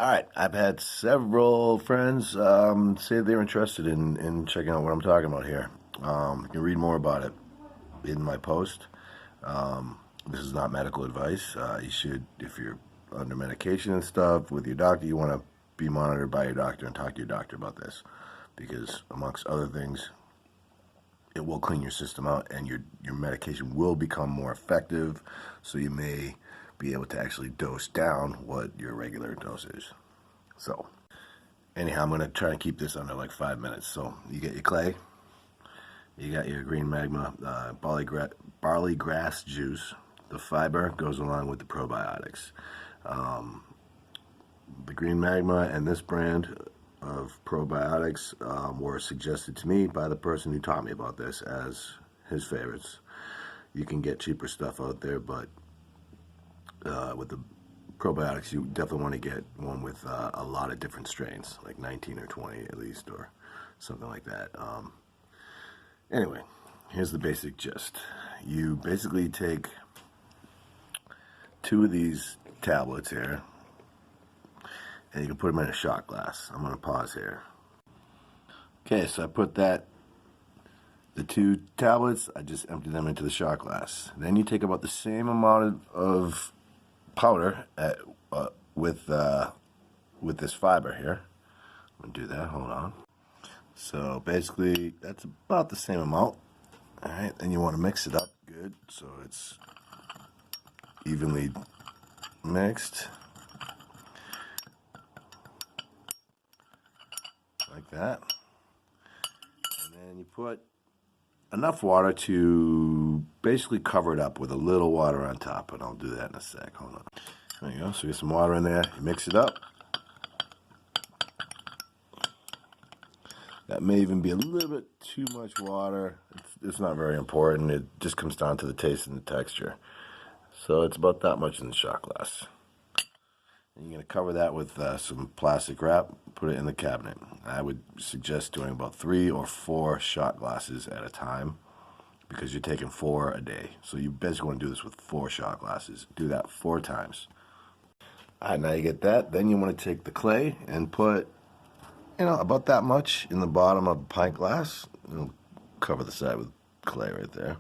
All right, I've had several friends say they're interested in checking out what I'm talking about here. You can read more about it in my post. This is not medical advice. You should, if you're under medication and stuff with your doctor, you want to be monitored by your doctor and talk to your doctor about this, because amongst other things, it will clean your system out and your medication will become more effective, so you may be able to actually dose down what your regular dose is. So anyhow, I'm going to try and keep this under like 5 minutes. So you get your clay, you got your green magma, barley grass juice. The fiber goes along with the probiotics. The green magma and this brand of probiotics were suggested to me by the person who taught me about this as his favorites. You can get cheaper stuff out there, but with the probiotics, you definitely want to get one with a lot of different strains, like 19 or 20 at least, or something like that. Anyway, here's the basic gist. You basically take 2 of these tablets here, and you can put them in a shot glass. I'm going to pause here. Okay, so I put the 2 tablets, I just empty them into the shot glass. Then you take about the same amount of powder with this fiber here. I'm gonna do that. Hold on. So basically, that's about the same amount. All right, then you want to mix it up good so it's evenly mixed, like that. And then you put enough water to basically cover it up with a little water on top, and I'll do that in a sec. Hold on. There you go. So you get some water in there, you mix it up. That may even be a little bit too much water. It's not very important. It just comes down to the taste and the texture. So it's about that much in the shot glass. And you're going to cover that with some plastic wrap, put it in the cabinet. I would suggest doing about 3 or 4 shot glasses at a time, because you're taking 4 a day. So you basically want to do this with 4 shot glasses. Do that 4 times. All right, now you get that. Then you want to take the clay and put, about that much in the bottom of a pint glass. Cover the side with clay right there.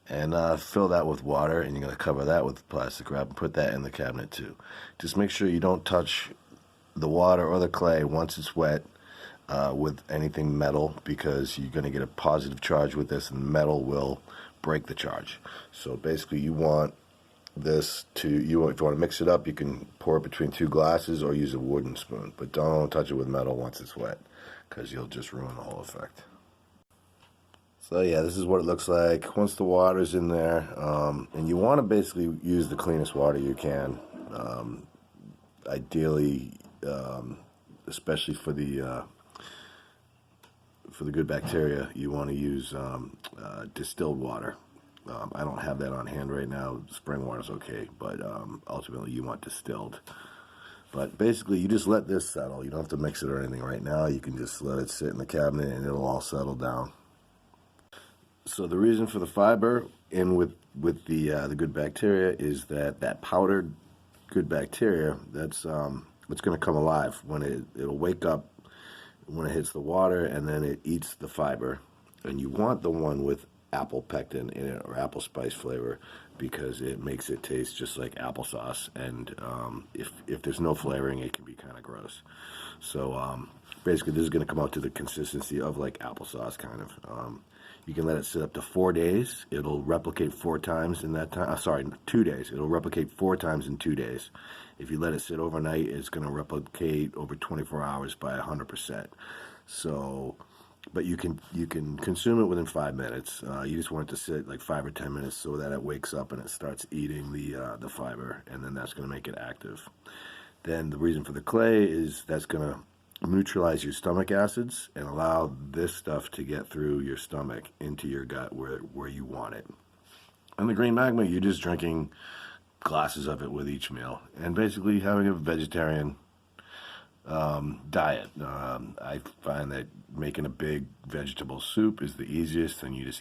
And fill that with water, and you're going to cover that with plastic wrap and put that in the cabinet too. Just make sure you don't touch the water or the clay once it's wet with anything metal, because you're going to get a positive charge with this, and metal will break the charge. So basically you want this if you want to mix it up, you can pour it between 2 glasses or use a wooden spoon, but don't touch it with metal once it's wet, because you'll just ruin the whole effect. So yeah, this is what it looks like once the water's in there, and you want to basically use the cleanest water you can. Ideally, especially for the good bacteria, you want to use distilled water. I don't have that on hand right now. Spring water is okay, but ultimately you want distilled. But basically, you just let this settle. You don't have to mix it or anything right now. You can just let it sit in the cabinet, and it'll all settle down. So the reason for the fiber in with the good bacteria is that powdered good bacteria, that's it's going to come alive when it'll wake up when it hits the water, and then it eats the fiber. And you want the one with apple pectin in it, or apple spice flavor, because it makes it taste just like applesauce. And if there's no flavoring, it can be kind of gross. So basically, this is going to come out to the consistency of like applesauce, kind of. You can let it sit up to 4 days. It'll replicate 4 times in that time. 2 days. It'll replicate 4 times in 2 days. If you let it sit overnight, it's going to replicate over 24 hours by 100%. So, but you can consume it within 5 minutes. You just want it to sit like 5 or 10 minutes so that it wakes up and it starts eating the fiber, and then that's going to make it active. Then the reason for the clay is that's going to neutralize your stomach acids and allow this stuff to get through your stomach into your gut where you want it. And the green magma, you're just drinking glasses of it with each meal, and basically having a vegetarian diet. I find that making a big vegetable soup is the easiest, and you just